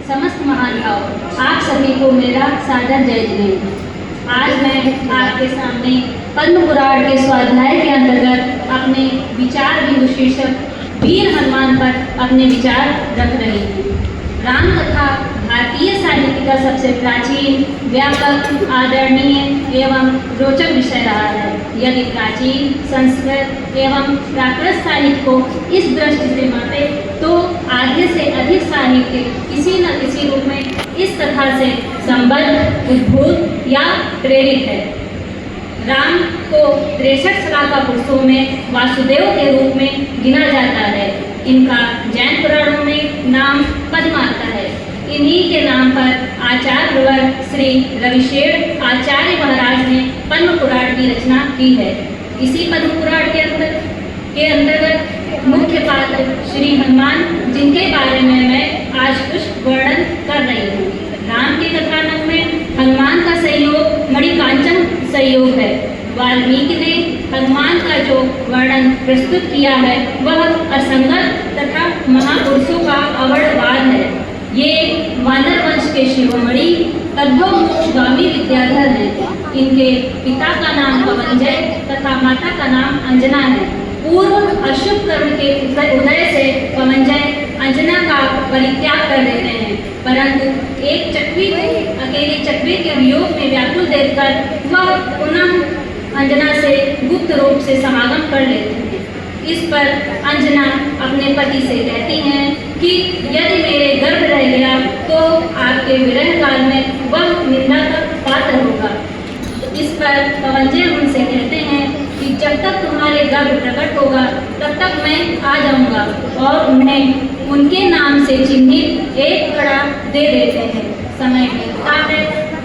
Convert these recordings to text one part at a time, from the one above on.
समस्त महान भाव, आप सभी को मेरा सादर जय जिनेन्द्र। आज मैं आपके सामने पद्म पुराण के स्वाध्याय के अंतर्गत अपने विचार बिंदु शीर्षक वीर हनुमान पर अपने विचार रख रही हूँ। राम कथा भारतीय साहित्य का सबसे प्राचीन, व्यापक, आदरणीय एवं रोचक विषय रहा है। यदि प्राचीन संस्कृत एवं प्राकृत साहित्य को इस दृष्टि से मापे तो आधे से अधिक साहित्य किसी न किसी रूप में इस कथा से संबद्ध, उद्भूत या प्रेरित है। राम को 63 लाख पुरुषों में वासुदेव के रूप में गिना जाता है। इनका जैन पुराणों में नाम पद्म आता है। इन्हीं के नाम पर आचार्यवर श्री रविशेर आचार्य महाराज ने पद्म पुराण की रचना की है। इसी पद्म पुराण के अंतर्गत मुख्य पात्र श्री हनुमान, जिनके बारे में मैं आज कुछ वर्णन कर रही हूँ। राम के कथानक में हनुमान का सहयोग मणिकांचन सहयोग है। वाल्मीकि ने हनुमान का जो वर्णन प्रस्तुत किया है वह असंगत तथा महापुरुषों का अवड़वाद है। ये वानर वंश के शिरोमणि तद्भव मोक्षगामी विद्याधर हैं। इनके पिता का नाम पवनजय तथा माता का नाम अंजना है। पूर्व अशुभ कर्म के उदय से पवनजय अंजना का परित्याग कर देते हैं, परंतु एक चक्री को अकेले चक्री के वियोग में व्याकुल देखकर वह पुनः अंजना से गुप्त रूप से समागम कर लेते हैं। इस पर अंजना अपने पति से कहती हैं कि यदि मेरे गर्भ रह गया तो आपके विरह काल में वह निंदा का पात्र होगा। इस पर पवनजय उनसे कहते हैं कि जब तक तुम्हारे गर्भ प्रकट होगा तब तक मैं आ जाऊंगा, और उन्हें उनके नाम से चिन्हित एक कड़ा दे देते हैं। समय बीतता है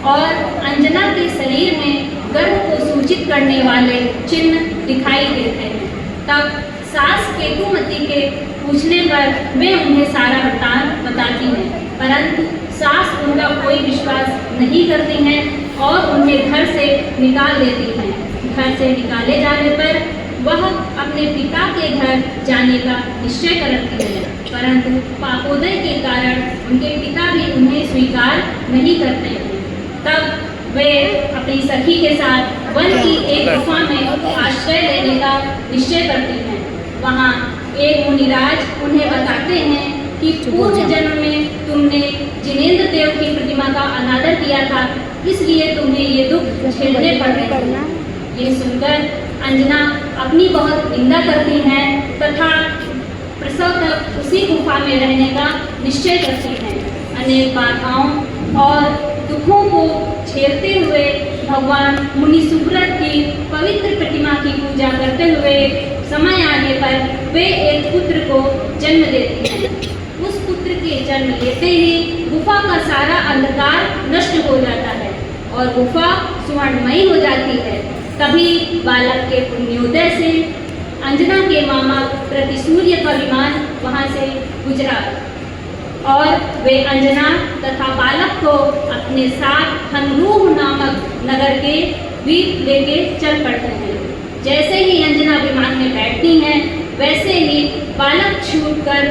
और अंजना के शरीर में गर्भ को सूचित करने वाले चिन्ह दिखाई देते हैं। तब सास केतुमती के पूछने पर वे उन्हें सारा वृत्तांत बताती हैं, परंतु सास उनका कोई विश्वास नहीं करती हैं और उन्हें घर से निकाल देती हैं। घर से निकाले जाने पर वह अपने पिता के घर जाने का निश्चय करती है, परंतु पापोदय के कारण उनके पिता भी उन्हें स्वीकार नहीं करते हैं। तब वे अपनी सखी के साथ वन की एक गुफा में आश्रय लेने का निश्चय करती हैं। वहाँ एक मुनिराज उन्हें बताते हैं कि पूर्व जन्म में तुमने जिनेंद्र देव की प्रतिमा का अनादर किया था, इसलिए तुम्हें ये दुख झेलने पड़ रहे हैं। ये सुनकर अंजना अपनी बहुत निंदा करती हैं तथा प्रसव तक उसी गुफा में रहने का निश्चय करती हैं। अनेक बाधाओं और दुखों को झेलते हुए भगवान मुनि सुब्रत की पवित्र प्रतिमा की पूजा करते हुए समय आने पर वे एक पुत्र को जन्म देती हैं। उस पुत्र के जन्म लेते ही गुफा का सारा अंधकार नष्ट हो जाता है और गुफा सुवर्णमयी हो जाती है। तभी बालक के पुण्योदय से अंजना के मामा प्रतिसूर्य का विमान वहाँ से गुजरा और वे अंजना तथा बालक को अपने साथ हनरूह नामक नगर के द्वीप लेके चल पड़ते हैं। जैसे ही अंजना विमान में बैठती हैं, वैसे ही बालक छूटकर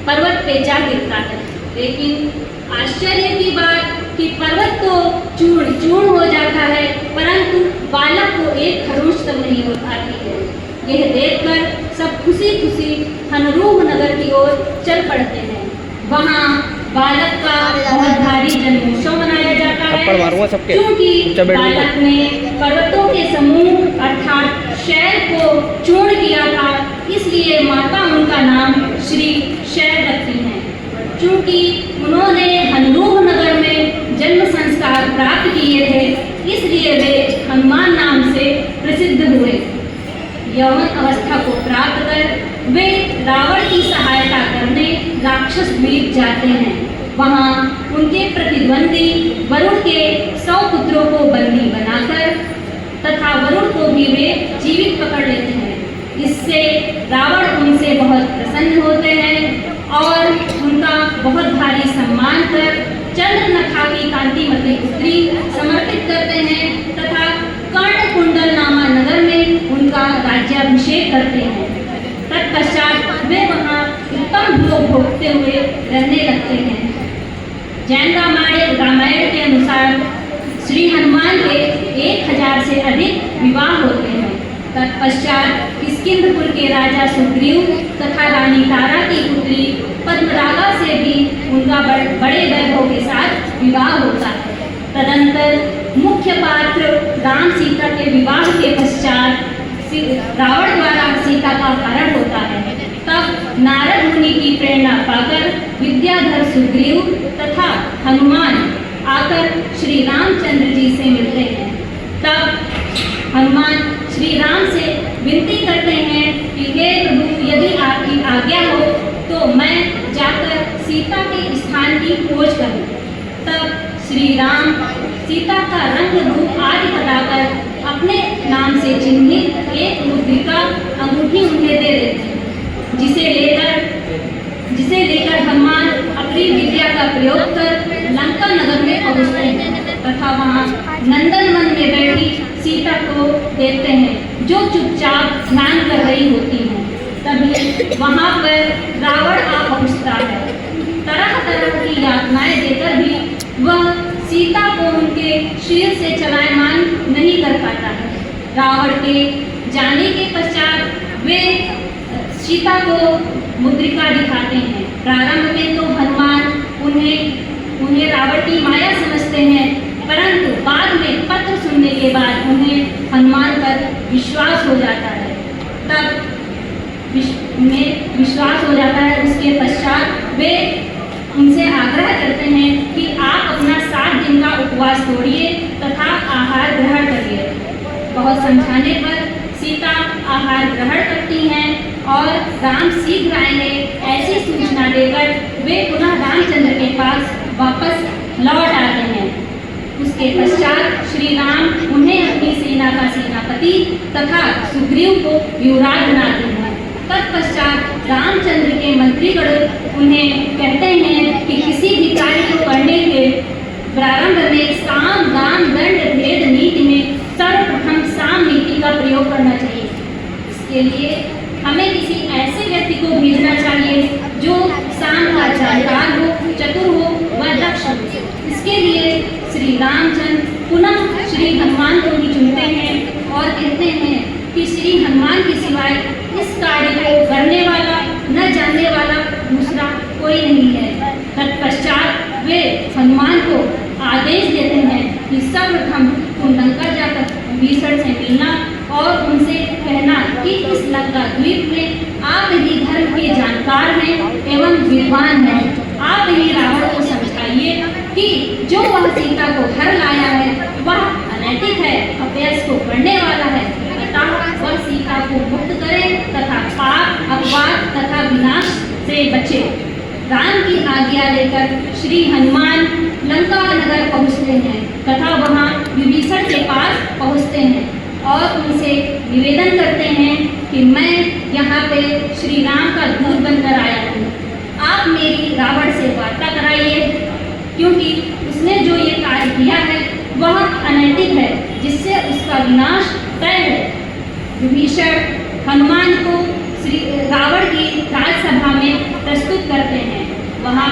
पर्वत पे जा गिरता है। लेकिन आश्चर्य की बात कि पर्वत तो चूर्ण चूर्ण हो जाता है, परंतु बालक को एक खरोंच तक नहीं हो पाती है। यह देखकर सब खुशी खुशी हनरूह नगर की ओर चल पड़ते हैं। वहाँ बालक का बहुत भारी जन्मोत्सव मनाया जाता है, क्योंकि बालक ने पर्वतों के समूह अर्थात शैल को चूर्ण किया था, इसलिए माता उनका नाम श्री शैल रखती हैं। चूँकि उन्होंने हनरूह नगर में जन्म संस्कार प्राप्त किए थे, इसलिए वे हनुमान नाम से प्रसिद्ध हुए। यौवन अवस्था को प्राप्त कर वे रावण की सहायता करने राक्षस द्वीप जाते हैं। वहाँ उनके प्रतिद्वंदी वरुण के 100 पुत्रों को बंदी बनाकर तथा वरुण को भी वे जीवित पकड़ लेते हैं। इससे रावण उनसे बहुत प्रसन्न होते हैं और उनका बहुत भारी सम्मान कर चंद्रनखा की कांतिमती पुत्री समर्पित करते हैं तथा कर्णकुंडल नामा नगर में उनका राज्याभिषेक करते हैं। तत्पश्चात वे वहाँ उत्तम भोग भोगते हुए रहने लगते हैं। जैन रामायण के अनुसार श्री हनुमान के 1000 से अधिक विवाह होते हैं। तत्पश्चात किष्किंधपुर के राजा सुग्रीव तथा रानी तारा की पुत्री पद्मरागा से भी उनका बड़े वैभव के साथ विवाह होता है। तदंतर मुख्य पात्र राम सीता के विवाह के पश्चात रावण द्वारा सीता का हरण होता है। तब नारद मुनि की प्रेरणा पाकर विद्याधर सुग्रीव तथा हनुमान आकर श्री रामचंद्र जी से मिलते हैं। तब हनुमान श्री राम से विनती करते हैं कि हे प्रभु, यदि आपकी आज्ञा हो तो मैं जाकर सीता के स्थान की खोज करूं। तब श्री राम सीता का रंग रूप आदि बताकर अपने नाम से चिन्हित एक मुद्रिका अंगूठी उन्हें दे देते हैं, जिसे लेकर हनुमान अपनी विद्या का प्रयोग कर लंका नगर में पहुंचते हैं तथा वहां नंदनवन में बैठी सीता को देखते हैं, जो चुपचाप ध्यान कर रही होती है। तभी वहां पर रावण आ पहुंचता है। तरह तरह की यातनाएं देकर भी वह सीता को उनके शील से चलायमान नहीं कर पाता है। रावण के जाने के पश्चात वे सीता को मुद्रिका दिखाते हैं। प्रारंभ में तो हनुमान उन्हें रावण की माया समझते हैं, परंतु बाद में पत्र सुनने के बाद उन्हें हनुमान पर विश्वास हो जाता है। तब विश्वास हो जाता है। उसके पश्चात वे उनसे आग्रह करते हैं कि आप अपना 7 दिन का उपवास तोड़िए तथा आहार ग्रहण करिए। बहुत समझाने पर सीता आहार ग्रहण करती हैं और राम शीघ्र आएंगे ऐसी सूचना देकर वे पुनः रामचंद्र के पास वापस लौट आते हैं। उसके पश्चात श्री राम उन्हें अपनी सेना का सेनापति तथा सुग्रीव को युवराज बनाते हैं। तत्पश्चात रामचंद्र के मंत्रीगण उन्हें कहते हैं कि किसी भी कार्य को करने के प्रारंभ में साम दाम दंड भेद नीति में सर्वप्रथम साम नीति का प्रयोग करना चाहिए। इसके लिए हमें किसी ऐसे व्यक्ति को भेजना चाहिए जो साम का जानकार हो, चतुर हो व दक्ष हो। इसके लिए श्री रामचंद्र पुनः श्री हनुमान को ही चुनते हैं और कहते हैं कि श्री हनुमान के सिवाय इस कार्य को करने वाला, न जानने वाला दूसरा कोई नहीं है। तत्पश्चात वे हनुमान को आदेश देते हैं कि सर्वप्रथम तुम लंका जाकर विभीषण से मिलना और उनसे कहना कि इस लंका द्वीप में आप ही धर्म के जानकार हैं एवं विद्वान हैं। आप ही रावण को समझाइए कि जो वह सीता को घर लाया है वह अनैतिक है, अपयश को बढ़ने वाला है, अतः वह सीता को मुक्त करे तथा पाप, अपवाद तथा विनाश से बचे। राम की आज्ञा लेकर श्री हनुमान लंका नगर पहुँचते हैं तथा वहाँ विभीषण के पास पहुँचते हैं और उनसे निवेदन करते हैं कि मैं यहाँ पे श्री राम का दूत बनकर आया हूँ। आप मेरी रावण से वार्ता कराइए, क्योंकि उसने जो ये कार्य किया है वह अनैतिक है, जिससे उसका विनाश तय है। विभीषण हनुमान को श्री रावण की राजसभा में प्रस्तुत करते हैं। वहाँ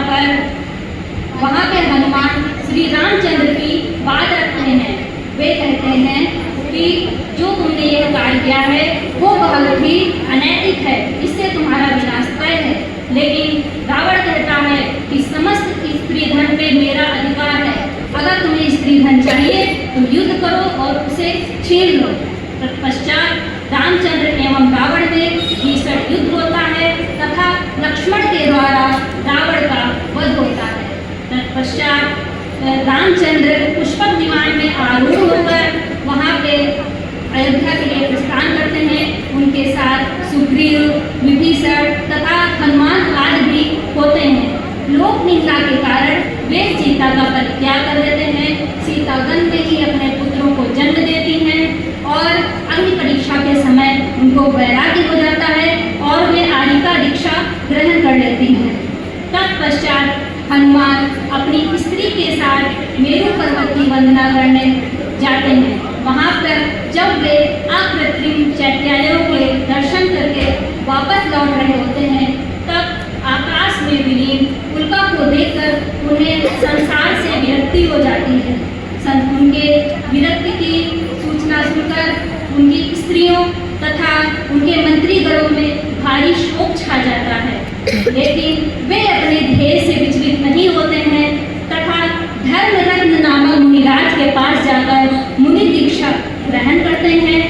पे हनुमान श्री रामचंद्र की बात रखते हैं। वे कहते हैं कि जो तुमने यह कार्य किया है वो बहुत ही अनैतिक है, इससे तुम्हारा विनाश तय है। लेकिन रावण कहता है कि समस्त स्त्री धन पे मेरा अधिकार है, अगर तुम्हें स्त्री धन चाहिए तो युद्ध करो और उसे छीन लो। तत्पश्चात रामचंद्र एवं रावण में भीषण युद्ध होता है तथा लक्ष्मण के द्वारा रावण का वध होता है। तत्पश्चात रामचंद्र पुष्पक विमान में आरूढ़ होकर वहाँ पे अयोध्या के लिए प्रस्थान करते हैं। उनके साथ सुग्रीव, विभीषण तथा हनुमान आदि भी होते हैं। लोक निंदा के कारण वे सीता का परित्याग कर देते हैं। सीता वन में ही अपने पुत्रों को जन्म देती हैं और अग्नि परीक्षा के समय उनको वैराग्य हो जाता है और वे आरिका दीक्षा ग्रहण कर लेती हैं। तत्पश्चात हनुमान अपनी स्त्री के साथ मेरु पर्वत की वंदना करने जाते हैं। वहाँ पर जब वे अकृत्रिम चैत्यालयों के दर्शन करके वापस लौट रहे होते हैं, तब आकाश में विलीन उल्का को देखकर उन्हें संसार से विरक्ति हो जाती है। उनके विरक्ति की सूचना सुनकर उनकी स्त्रियों तथा उनके मंत्रीगणों में भारी शोक छा जाता है, लेकिन वे अपने ध्येय से विचलित नहीं होते हैं तथा धर्मरत्न नामक मुनिराज के पास जाकर मुनि दीक्षा ग्रहण करते हैं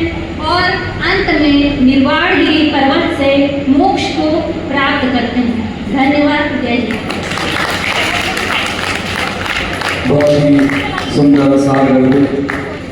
और अंत में निर्वाणगिरी पर्वत से मोक्ष को प्राप्त करते हैं। धन्यवाद। जय हिंद। बहुत ही सुंदर सागर